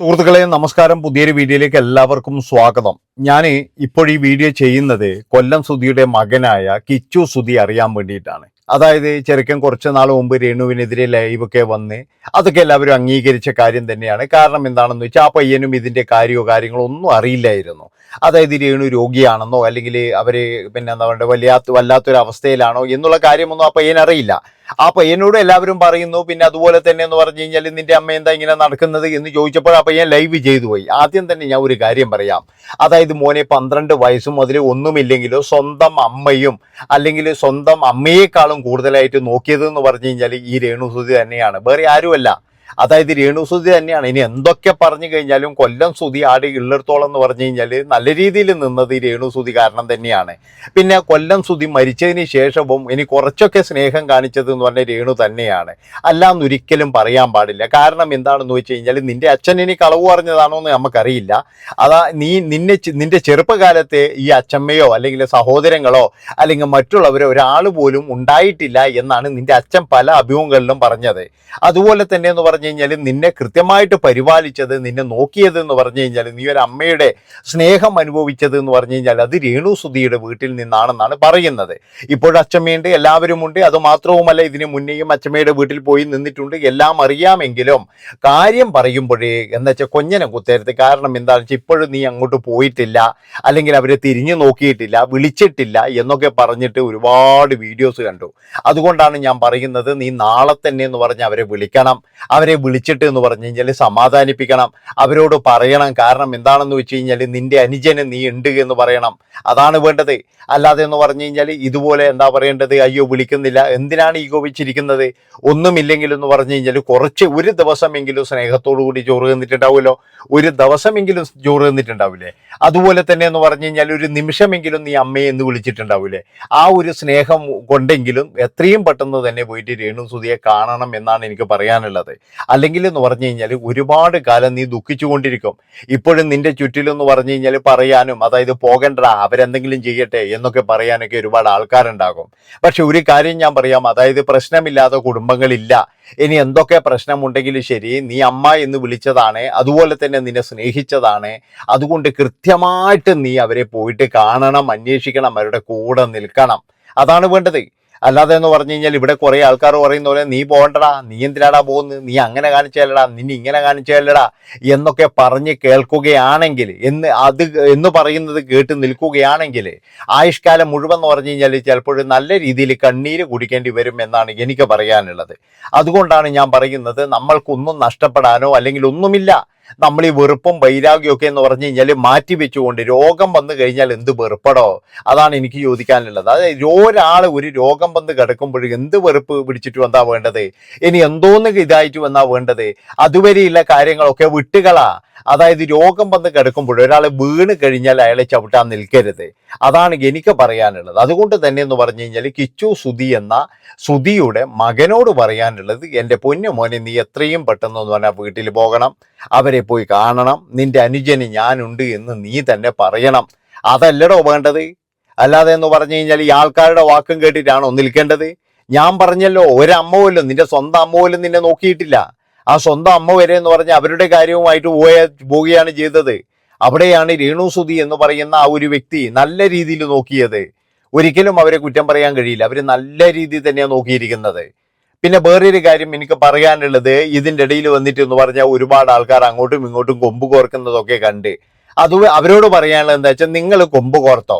സുഹൃത്തുക്കളെ നമസ്കാരം. പുതിയൊരു വീഡിയോയിലേക്ക് എല്ലാവർക്കും സ്വാഗതം. ഞാൻ ഇപ്പോൾ ഈ വീഡിയോ ചെയ്യുന്നത് കൊല്ലം സുധിയുടെ മകനായ കിച്ചു സുധി അറിയാൻ വേണ്ടിയിട്ടാണ്. അതായത് ചെറുക്കൻ കുറച്ച് നാൾ മുമ്പ് രേണുവിനെതിരെ ലൈവൊക്കെ വന്ന് അതൊക്കെ എല്ലാവരും അംഗീകരിച്ച കാര്യം തന്നെയാണ്. കാരണം എന്താണെന്ന് വെച്ചാൽ ആ പയ്യനും ഇതിന്റെ കാര്യങ്ങളോ ഒന്നും അറിയില്ലായിരുന്നു. അതായത് രേണു രോഗിയാണെന്നോ അല്ലെങ്കിൽ അവര് പിന്നെ എന്താ പറയുക വല്ലാത്തൊരു അവസ്ഥയിലാണോ എന്നുള്ള കാര്യമൊന്നും ആ പയ്യൻ അറിയില്ല. ആ പയ്യനോട് എല്ലാവരും പറയുന്നു. പിന്നെ അതുപോലെ തന്നെ എന്ന് പറഞ്ഞു കഴിഞ്ഞാൽ നിന്റെ അമ്മ എന്താ ഇങ്ങനെ നടക്കുന്നത് എന്ന് ചോദിച്ചപ്പോൾ ആ പയ്യൻ ലൈവ് ചെയ്തു പോയി. ആദ്യം തന്നെ ഞാൻ ഒരു കാര്യം പറയാം. അതായത് മോനെ 12 വയസ്സും മുതൽ ഒന്നുമില്ലെങ്കിലോ സ്വന്തം അമ്മയും അല്ലെങ്കിൽ സ്വന്തം അമ്മയെക്കാളും കൂടുതലായിട്ട് നോക്കിയത് എന്ന് പറഞ്ഞു കഴിഞ്ഞാൽ ഈ രേണു സുധി തന്നെയാണ്, വേറെ ആരുമല്ല. അതായത് രേണു സുധി തന്നെയാണ്. ഇനി എന്തൊക്കെ പറഞ്ഞു കഴിഞ്ഞാലും കൊല്ലം സുധി ആടി ഉള്ളിടത്തോളം എന്ന് പറഞ്ഞു കഴിഞ്ഞാൽ നല്ല രീതിയിൽ നിന്നത് ഈ രേണു സുധി കാരണം തന്നെയാണ്. പിന്നെ കൊല്ലം സുധി മരിച്ചതിന് ശേഷവും ഇനി കുറച്ചൊക്കെ സ്നേഹം കാണിച്ചത് എന്ന് പറഞ്ഞാൽ രേണു തന്നെയാണ്. അല്ലാന്ന് ഒരിക്കലും പറയാൻ പാടില്ല. കാരണം എന്താണെന്ന് വെച്ച് കഴിഞ്ഞാൽ നിന്റെ അച്ഛൻ ഇനി കളവ് പറഞ്ഞതാണോ എന്ന് നമുക്കറിയില്ല. അതാ നിന്റെ ചെറുപ്പകാലത്തെ ഈ അച്ഛമ്മയോ അല്ലെങ്കിൽ സഹോദരങ്ങളോ അല്ലെങ്കിൽ മറ്റുള്ളവരോ ഒരാൾ പോലും ഉണ്ടായിട്ടില്ല എന്നാണ് നിന്റെ അച്ഛൻ പല അഭിമുഖങ്ങളിലും പറഞ്ഞത്. അതുപോലെ തന്നെ എന്ന് പറഞ്ഞു കഴിഞ്ഞാൽ നിന്നെ കൃത്യമായിട്ട് പരിപാലിച്ചത്, നിന്നെ നോക്കിയത് എന്ന് പറഞ്ഞു കഴിഞ്ഞാൽ, നീ ഒരു അമ്മയുടെ സ്നേഹം അനുഭവിച്ചത് എന്ന് പറഞ്ഞു കഴിഞ്ഞാൽ അത് രേണു സുധിയുടെ വീട്ടിൽ നിന്നാണെന്നാണ് പറയുന്നത്. ഇപ്പോഴും അച്ഛമ്മയുണ്ട്, എല്ലാവരും ഉണ്ട്. അത് മാത്രവുമല്ല, ഇതിന് മുന്നേയും അച്ഛമ്മയുടെ വീട്ടിൽ പോയി നിന്നിട്ടുണ്ട്. എല്ലാം അറിയാമെങ്കിലും കാര്യം പറയുമ്പോഴേ എന്താ വെച്ചാൽ കൊഞ്ഞനെ കുത്തരുത്. കാരണം എന്താണെന്ന് വെച്ചാൽ ഇപ്പോഴും നീ അങ്ങോട്ട് പോയിട്ടില്ല, അല്ലെങ്കിൽ അവരെ തിരിഞ്ഞു നോക്കിയിട്ടില്ല, വിളിച്ചിട്ടില്ല എന്നൊക്കെ പറഞ്ഞിട്ട് ഒരുപാട് വീഡിയോസ് കണ്ടു. അതുകൊണ്ടാണ് ഞാൻ പറയുന്നത്, നീ നാളെ തന്നെ എന്ന് പറഞ്ഞ് അവരെ വിളിക്കണം. അവരെ വിളിച്ചിട്ട് എന്ന് പറഞ്ഞു കഴിഞ്ഞാൽ സമാധാനിപ്പിക്കണം, അവരോട് പറയണം. കാരണം എന്താണെന്ന് വെച്ച് കഴിഞ്ഞാൽ നിന്റെ അനുജന് നീ ഉണ്ട് എന്ന് പറയണം. അതാണ് വേണ്ടത്. അല്ലാതെ എന്ന് പറഞ്ഞു കഴിഞ്ഞാൽ ഇതുപോലെ എന്താ പറയേണ്ടത്, അയ്യോ വിളിക്കുന്നില്ല, എന്തിനാണ് ഈഗോ വെച്ചിരിക്കുന്നത്? ഒന്നുമില്ലെങ്കിൽ എന്ന് പറഞ്ഞു കഴിഞ്ഞാൽ ഒരു ദിവസമെങ്കിലും സ്നേഹത്തോടു കൂടി ചോറ് തന്നിട്ടുണ്ടാവുമല്ലോ, ഒരു ദിവസമെങ്കിലും ചോറ് തന്നിട്ടുണ്ടാവില്ലേ? അതുപോലെ തന്നെ എന്ന് പറഞ്ഞു കഴിഞ്ഞാൽ ഒരു നിമിഷമെങ്കിലും നീ അമ്മയെ എന്ന് വിളിച്ചിട്ടുണ്ടാവില്ലേ? ആ ഒരു സ്നേഹം കൊണ്ടെങ്കിലും എത്രയും പെട്ടെന്ന് തന്നെ പോയിട്ട് രേണു സുധിയെ കാണണം എന്നാണ് എനിക്ക് പറയാനുള്ളത്. അല്ലെങ്കിൽ എന്ന് പറഞ്ഞു കഴിഞ്ഞാൽ ഒരുപാട് കാലം നീ ദുഃഖിച്ചുകൊണ്ടിരിക്കും. ഇപ്പോഴും നിന്റെ ചുറ്റിലെന്ന് പറഞ്ഞു കഴിഞ്ഞാൽ പറയാനും, അതായത് പോകണ്ടടാ അവരെന്തെങ്കിലും ചെയ്യട്ടെ എന്നൊക്കെ പറയാനൊക്കെ ഒരുപാട് ആൾക്കാരുണ്ടാകും. പക്ഷെ ഒരു കാര്യം ഞാൻ പറയാം, അതായത് പ്രശ്നമില്ലാത്ത കുടുംബങ്ങളില്ല. ഇനി എന്തൊക്കെ പ്രശ്നമുണ്ടെങ്കിലും ശരി, നീ അമ്മ എന്ന് വിളിച്ചതാണ്, അതുപോലെ തന്നെ നിന്നെ സ്നേഹിച്ചതാണ്. അതുകൊണ്ട് കൃത്യമായിട്ട് നീ അവരെ പോയിട്ട് കാണണം, അന്വേഷിക്കണം, അവരുടെ കൂടെ നിൽക്കണം. അതാണ് വേണ്ടത്. അല്ലാതെ എന്ന് പറഞ്ഞു കഴിഞ്ഞാൽ ഇവിടെ കുറെ ആൾക്കാർ പറയുന്ന പോലെ നീ പോകണ്ടടാ, നീ എന്തിനാടാ പോകുന്നത്, നീ അങ്ങനെ കാണിച്ചല്ലടാ, നിന്നെ ഇങ്ങനെ കാണിച്ചല്ലടാ എന്നൊക്കെ പറഞ്ഞ് കേൾക്കുകയാണെങ്കിൽ, എന്ന് പറയുന്നത് കേട്ട് നിൽക്കുകയാണെങ്കിൽ ആയുഷ്കാലം മുഴുവൻ എന്ന് പറഞ്ഞു കഴിഞ്ഞാൽ ചിലപ്പോഴും നല്ല രീതിയിൽ കണ്ണീര് കുടിക്കേണ്ടി വരും എന്നാണ് എനിക്ക് പറയാനുള്ളത്. അതുകൊണ്ടാണ് ഞാൻ പറയുന്നത്, നമ്മൾക്കൊന്നും നഷ്ടപ്പെടാനോ അല്ലെങ്കിൽ ഒന്നുമില്ല. നമ്മൾ ഈ വെറുപ്പും വൈരാഗ്യമൊക്കെ എന്ന് പറഞ്ഞു കഴിഞ്ഞാൽ മാറ്റി വെച്ചുകൊണ്ട് രോഗം വന്നു കഴിഞ്ഞാൽ എന്ത് വെറുപ്പടോ? അതാണ് എനിക്ക് ചോദിക്കാനുള്ളത്. അതായത് ഒരാൾ ഒരു രോഗം വന്ന് കിടക്കുമ്പോഴും എന്ത് വെറുപ്പ് പിടിച്ചിട്ട് വന്നാ വേണ്ടത്? ഇനി എന്തോന്ന് ഇതായിട്ട് വന്നാ വേണ്ടത്? അതുവരെയുള്ള കാര്യങ്ങളൊക്കെ വിട്ടുകളാ. അതായത് രോഗം വന്ന് കിടക്കുമ്പോൾ ഒരാൾ വീണ് കഴിഞ്ഞാൽ അയാളെ ചവിട്ടാൻ നിൽക്കരുത്. അതാണ് എനിക്ക് പറയാനുള്ളത്. അതുകൊണ്ട് തന്നെ എന്ന് പറഞ്ഞു കഴിഞ്ഞാൽ കിച്ചു സുധി എന്ന സുധിയുടെ മകനോട് പറയാനുള്ളത്, എൻ്റെ പൊന്നു മോനെ, നീ എത്രയും പെട്ടെന്ന് എന്ന് പറഞ്ഞാൽ വീട്ടിൽ പോകണം, അവരെ പോയി കാണണം, നിന്റെ അനുജന് ഞാനുണ്ട് എന്ന് നീ തന്നെ പറയണം. അതല്ലടോ വേണ്ടത്. അല്ലാതെ എന്ന് പറഞ്ഞു കഴിഞ്ഞാൽ ഈ ആൾക്കാരുടെ വാക്കും കേട്ടിട്ടാണോ നിൽക്കേണ്ടത്? ഞാൻ പറഞ്ഞല്ലോ, ഒരമ്മ പോലും, നിന്റെ സ്വന്തം അമ്മ പോലും നിന്നെ നോക്കിയിട്ടില്ല. ആ സ്വന്തം അമ്മ വരെ എന്ന് പറഞ്ഞാൽ അവരുടെ കാര്യവുമായിട്ട് പോവുകയാണ് ചെയ്തത്. അവിടെയാണ് രേണു സുധി എന്ന് പറയുന്ന ആ ഒരു വ്യക്തി നല്ല രീതിയിൽ നോക്കിയത്. ഒരിക്കലും അവരെ കുറ്റം പറയാൻ കഴിയില്ല. അവർ നല്ല രീതിയിൽ തന്നെയാണ് നോക്കിയിരിക്കുന്നത്. പിന്നെ വേറൊരു കാര്യം എനിക്ക് പറയാനുള്ളത്, ഇതിൻ്റെ ഇടയിൽ വന്നിട്ട് എന്ന് പറഞ്ഞാൽ ഒരുപാട് ആൾക്കാർ അങ്ങോട്ടും ഇങ്ങോട്ടും കൊമ്പ് കോർക്കുന്നതൊക്കെ കണ്ട് അവരോട് പറയാനുള്ളത് എന്താ വെച്ചാൽ, നിങ്ങൾ കൊമ്പ് കോർത്തോ,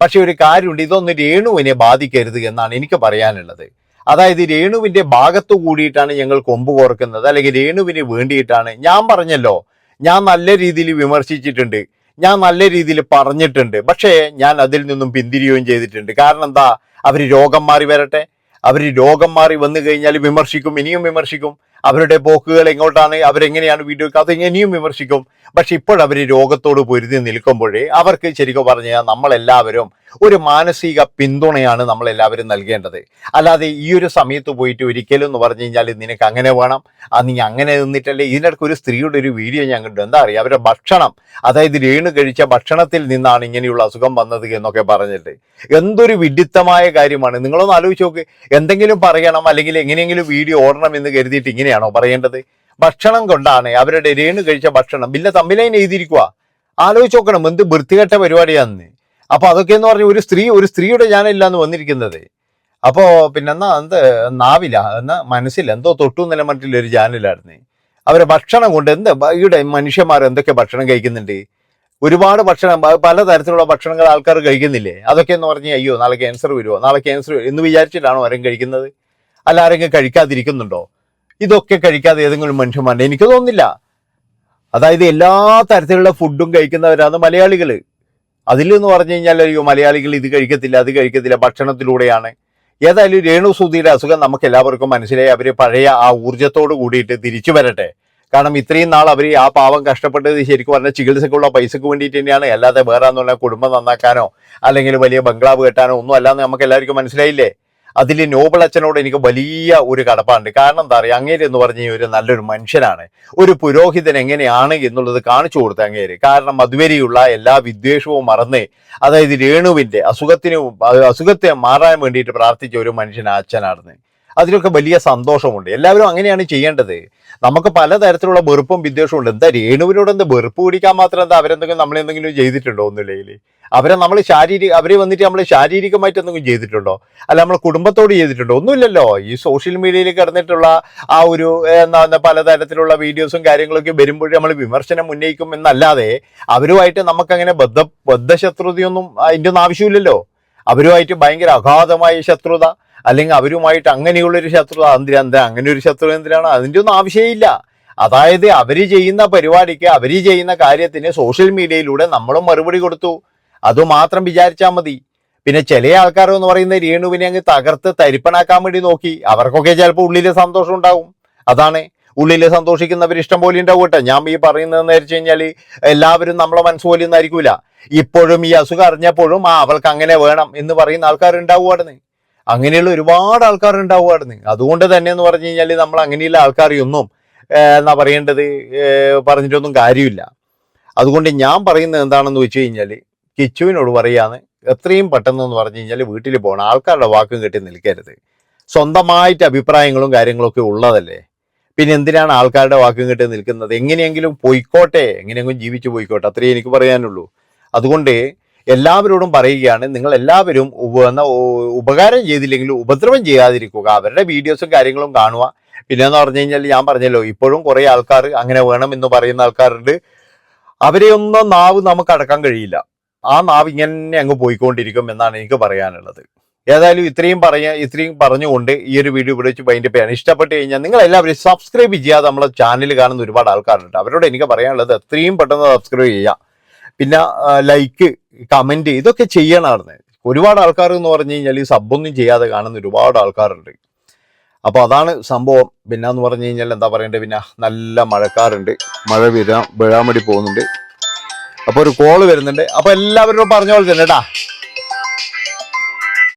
പക്ഷെ ഒരു കാര്യമുണ്ട്, ഇതൊന്നും രേണുവിനെ ബാധിക്കരുത് എന്നാണ് എനിക്ക് പറയാനുള്ളത്. അതായത് രേണുവിന്റെ ഭാഗത്തു കൂടിയിട്ടാണ് ഞങ്ങൾ കൊമ്പ് കോർക്കുന്നത്, അല്ലെങ്കിൽ രേണുവിന് വേണ്ടിയിട്ടാണ്. ഞാൻ പറഞ്ഞല്ലോ, ഞാൻ നല്ല രീതിയിൽ വിമർശിച്ചിട്ടുണ്ട്, ഞാൻ നല്ല രീതിയിൽ പറഞ്ഞിട്ടുണ്ട്. പക്ഷേ ഞാൻ അതിൽ നിന്നും പിന്തിരിയുകയും ചെയ്തിട്ടുണ്ട്. കാരണം എന്താ? അവർ രോഗം മാറി വരട്ടെ. അവർ രോഗം മാറി വന്നു കഴിഞ്ഞാൽ വിമർശിക്കും, ഇനിയും വിമർശിക്കും. അവരുടെ പോക്കുകൾ എങ്ങോട്ടാണ്, അവരെങ്ങനെയാണ് വീഡിയോ, അത് ഇനിയും വിമർശിക്കും. പക്ഷെ ഇപ്പോഴവർ രോഗത്തോട് പൊരുതി നിൽക്കുമ്പോഴേ അവർക്ക് ശരിക്കും പറഞ്ഞാൽ നമ്മളെല്ലാവരും ഒരു മാനസിക പിന്തുണയാണ് നമ്മളെല്ലാവരും നൽകേണ്ടത്. അല്ലാതെ ഈ ഒരു സമയത്ത് പോയിട്ട് ഒരിക്കലും എന്ന് പറഞ്ഞു കഴിഞ്ഞാൽ നിനക്ക് അങ്ങനെ വേണം, നീ അങ്ങനെ നിന്നിട്ടല്ലേ. ഇതിനിടയ്ക്ക് ഒരു സ്ത്രീയുടെ ഒരു വീഡിയോ ഞാൻ കണ്ടു. എന്താ അറിയാം, അവരുടെ ഭക്ഷണം, അതായത് രേണു കഴിച്ച ഭക്ഷണത്തിൽ നിന്നാണ് ഇങ്ങനെയുള്ള അസുഖം വന്നത് എന്നൊക്കെ പറഞ്ഞിട്ട്. എന്തൊരു വിഡിത്തമായ കാര്യമാണ്. നിങ്ങളൊന്ന് ആലോചിച്ച് നോക്ക്. എന്തെങ്കിലും പറയണം അല്ലെങ്കിൽ എങ്ങനെയെങ്കിലും വീഡിയോ ഓടണം എന്ന് കരുതിയിട്ട് ഇങ്ങനെയാണോ പറയേണ്ടത്? ഭക്ഷണം കൊണ്ടാണ് അവരുടെ രേണു കഴിച്ച ഭക്ഷണം ബില്ല തമ്മിലൈൻ എഴുതിയിരിക്കുക. ആലോചിച്ച് നോക്കണം എന്ത് വൃത്തികെട്ട പരിപാടിയാണെന്ന്. അപ്പൊ അതൊക്കെ എന്ന് പറഞ്ഞ ഒരു സ്ത്രീയുടെ ചാനലിലാണ് വന്നിരിക്കുന്നത്. അപ്പോ പിന്നെന്നാ എന്ത് നാവില എന്നാ മനസ്സിൽ എന്തോ തൊട്ടു നില മറ്റിലൊരു ചാനലായിരുന്നു. അവരെ ഭക്ഷണം കൊണ്ട് ഇവിടെ മനുഷ്യന്മാർ എന്തൊക്കെ ഭക്ഷണം കഴിക്കുന്നുണ്ട്. ഒരുപാട് ഭക്ഷണം, പലതരത്തിലുള്ള ഭക്ഷണങ്ങൾ ആൾക്കാർ കഴിക്കുന്നില്ലേ. അതൊക്കെ എന്ന് പറഞ്ഞ് അയ്യോ നാളെ ക്യാൻസർ വരുമോ, നാളെ ക്യാൻസർ എന്ന് വിചാരിച്ചിട്ടാണോ ആരും കഴിക്കുന്നത്? അല്ല ആരെങ്കിലും കഴിക്കാതിരിക്കുന്നുണ്ടോ? ഇതൊക്കെ കഴിക്കാതെ ഏതെങ്കിലും മനുഷ്യന്മാരുടെ എനിക്ക് തോന്നുന്നില്ല. അതായത് എല്ലാ തരത്തിലുള്ള ഫുഡും കഴിക്കുന്നവരാണ് മലയാളികൾ. അതിലെന്ന് പറഞ്ഞു കഴിഞ്ഞാൽ അയ്യോ മലയാളികൾ ഇത് കഴിക്കത്തില്ല അത് കഴിക്കത്തില്ല, ഭക്ഷണത്തിലൂടെയാണ്. ഏതായാലും രേണുസുധിയുടെ അസുഖം നമുക്ക് എല്ലാവർക്കും മനസ്സിലായി. അവര് പഴയ ആ ഊർജ്ജത്തോട് കൂടിയിട്ട് തിരിച്ചു വരട്ടെ. കാരണം ഇത്രയും നാൾ അവർ ആ പാവം കഷ്ടപ്പെട്ടത് ശരിക്കും പറഞ്ഞാൽ ചികിത്സക്കുള്ള പൈസക്ക് വേണ്ടിയിട്ട് തന്നെയാണ്, അല്ലാതെ വേറെ എന്ന് പറഞ്ഞാൽ കുടുംബം നന്നാക്കാനോ അല്ലെങ്കിൽ വലിയ ബംഗ്ലാവ് കെട്ടാനോ ഒന്നും അല്ലാന്ന് നമുക്ക് എല്ലാവർക്കും മനസ്സിലായില്ലേ. അതിൽ നോബിൾ അച്ഛനോട് എനിക്ക് വലിയ ഒരു കടപ്പാടുണ്ട്. കാരണം എന്താ പറയുക, അങ്ങേര് എന്ന് പറഞ്ഞ ഒരു നല്ലൊരു മനുഷ്യനാണ്. ഒരു പുരോഹിതൻ എങ്ങനെയാണ് എന്നുള്ളത് കാണിച്ചു കൊടുത്ത അങ്ങേര്. കാരണം അതുവരെയുള്ള എല്ലാ വിദ്വേഷവും മറന്ന്, അതായത് രേണുവിന്റെ അസുഖത്തെ മാറാൻ വേണ്ടിയിട്ട് പ്രാർത്ഥിച്ച ഒരു മനുഷ്യൻ അച്ഛനാണെന്ന്. അതിലൊക്കെ വലിയ സന്തോഷമുണ്ട്. എല്ലാവരും അങ്ങനെയാണ് ചെയ്യേണ്ടത്. നമുക്ക് പലതരത്തിലുള്ള വെറുപ്പും വിദ്വേഷവും ഉണ്ട്. എന്താ രേണുവിനോട് എന്താ വെറുപ്പ് പിടിക്കാൻ മാത്രം എന്താ അവരെന്തെങ്കിലും നമ്മളെന്തെങ്കിലും ചെയ്തിട്ടുണ്ടോ? ഒന്നുമില്ലെങ്കിൽ അവരെ വന്നിട്ട് നമ്മൾ ശാരീരികമായിട്ട് എന്തെങ്കിലും ചെയ്തിട്ടുണ്ടോ? അല്ല നമ്മൾ കുടുംബത്തോട് ചെയ്തിട്ടുണ്ടോ? ഒന്നുമില്ലല്ലോ. ഈ സോഷ്യൽ മീഡിയയിൽ കിടന്നിട്ടുള്ള ആ ഒരു പലതരത്തിലുള്ള വീഡിയോസും കാര്യങ്ങളൊക്കെ വരുമ്പോഴേ നമ്മൾ വിമർശനം ഉന്നയിക്കും എന്നല്ലാതെ അവരുമായിട്ട് നമുക്കങ്ങനെ ബദ്ധശത്രുതയൊന്നും അതിൻ്റെ ഒന്നും ആവശ്യമില്ലല്ലോ. അവരുമായിട്ട് ഭയങ്കര അഗാധമായ ശത്രുത അല്ലെങ്കിൽ അവരുമായിട്ട് അങ്ങനെയുള്ളൊരു ശത്രുത അങ്ങനെ ഒരു ശത്രുത എന്തിനാണ്? അതിൻ്റെ ഒന്നും ആവശ്യമില്ല. അതായത് അവര് ചെയ്യുന്ന പരിപാടിക്ക്, അവര് ചെയ്യുന്ന കാര്യത്തിന് സോഷ്യൽ മീഡിയയിലൂടെ നമ്മളും മറുപടി കൊടുത്തു. അതുമാത്രം വിചാരിച്ചാൽ മതി. പിന്നെ ചില ആൾക്കാർ എന്ന് പറയുന്ന രേണുവിനെ അങ്ങ് തകർത്ത് തരിപ്പണാക്കാൻ വേണ്ടി നോക്കി. അവർക്കൊക്കെ ചിലപ്പോൾ ഉള്ളിലെ സന്തോഷം ഉണ്ടാവും. അതാണ് ഉള്ളിൽ സന്തോഷിക്കുന്നവർ ഇഷ്ടം പോലെ ഉണ്ടാവും കേട്ടോ. ഞാൻ ഈ പറയുന്നതെന്ന് വെച്ച് കഴിഞ്ഞാൽ എല്ലാവരും നമ്മളെ മനസ്സുപോലെ ഒന്നും ആയിരിക്കൂല. ഇപ്പോഴും ഈ അസുഖം അറിഞ്ഞപ്പോഴും അവൾക്ക് അങ്ങനെ വേണം എന്ന് പറയുന്ന ആൾക്കാരുണ്ടാവുകയാണെന്ന്. അങ്ങനെയുള്ള ഒരുപാട് ആൾക്കാരുണ്ടാവുകയാണെന്ന്. അതുകൊണ്ട് തന്നെ എന്ന് പറഞ്ഞു കഴിഞ്ഞാൽ നമ്മൾ അങ്ങനെയുള്ള ആൾക്കാരെയൊന്നും എന്നാ പറയേണ്ടത് പറഞ്ഞിട്ടൊന്നും കാര്യമില്ല. അതുകൊണ്ട് ഞാൻ പറയുന്നത് എന്താണെന്ന് വെച്ച് കഴിഞ്ഞാൽ കിച്ചുവിനോട് പറയാന്ന് എത്രയും പെട്ടെന്ന് പറഞ്ഞു കഴിഞ്ഞാൽ വീട്ടിൽ പോകണം. ആൾക്കാരുടെ വാക്കും കെട്ടി നിൽക്കരുത്. സ്വന്തമായിട്ട് അഭിപ്രായങ്ങളും കാര്യങ്ങളൊക്കെ ഉള്ളതല്ലേ. പിന്നെ എന്തിനാണ് ആൾക്കാരുടെ വാക്കും കെട്ടി നിൽക്കുന്നത്? എങ്ങനെയെങ്കിലും പോയിക്കോട്ടെ, എങ്ങനെയെങ്കിലും ജീവിച്ചു പോയിക്കോട്ടെ, അത്രേ എനിക്ക് പറയാനുള്ളൂ. അതുകൊണ്ട് എല്ലാവരോടും പറയുകയാണ്, നിങ്ങൾ എല്ലാവരും ഉപകാരം ചെയ്തില്ലെങ്കിലും ഉപദ്രവം ചെയ്യാതിരിക്കുക. അവരുടെ വീഡിയോസും കാര്യങ്ങളും കാണുക. പിന്നെന്ന് പറഞ്ഞു കഴിഞ്ഞാൽ ഞാൻ പറഞ്ഞല്ലോ, ഇപ്പോഴും കുറേ ആൾക്കാർ അങ്ങനെ വേണമെന്ന് പറയുന്ന ആൾക്കാരുണ്ട്. അവരെയൊന്നും നാവ് നമുക്ക് അടക്കാൻ കഴിയില്ല. ആ നാവ് ഇങ്ങനെ അങ്ങ് പോയിക്കൊണ്ടിരിക്കും എന്നാണ് എനിക്ക് പറയാനുള്ളത്. ഏതായാലും ഇത്രയും പറഞ്ഞുകൊണ്ട് ഈ ഒരു വീഡിയോ ഇവിടെ വെച്ച് വൈൻഡപ്പ് ചെയ്യാണ്. ഇഷ്ടപ്പെട്ട് കഴിഞ്ഞാൽ നിങ്ങൾ എല്ലാവരും സബ്സ്ക്രൈബ് ചെയ്യാതെ നമ്മളെ ചാനൽ കാണുന്ന ഒരുപാട് ആൾക്കാരുണ്ട്. അവരോട് എനിക്ക് പറയാനുള്ളത് എത്രയും പെട്ടെന്ന് സബ്സ്ക്രൈബ് ചെയ്യുക. പിന്നെ ലൈക്ക്, കമന്റ് ഇതൊക്കെ ചെയ്യണമായിരുന്നു. ഒരുപാട് ആൾക്കാർ എന്ന് പറഞ്ഞു കഴിഞ്ഞാൽ ഈ സബ്ബൊന്നും ചെയ്യാതെ കാണുന്ന ഒരുപാട് ആൾക്കാരുണ്ട്. അപ്പോൾ അതാണ് സംഭവം. പിന്നെ എന്ന് പറഞ്ഞു കഴിഞ്ഞാൽ എന്താ പറയണ്ടേ, പിന്നെ നല്ല മഴക്കാറുണ്ട്, മഴ വീഴാൻ വേണ്ടി പോകുന്നുണ്ട്. അപ്പോൾ ഒരു കോള് വരുന്നുണ്ട്. അപ്പോൾ എല്ലാവരോടും പറഞ്ഞ പോലെ തന്നെ കേട്ടാ.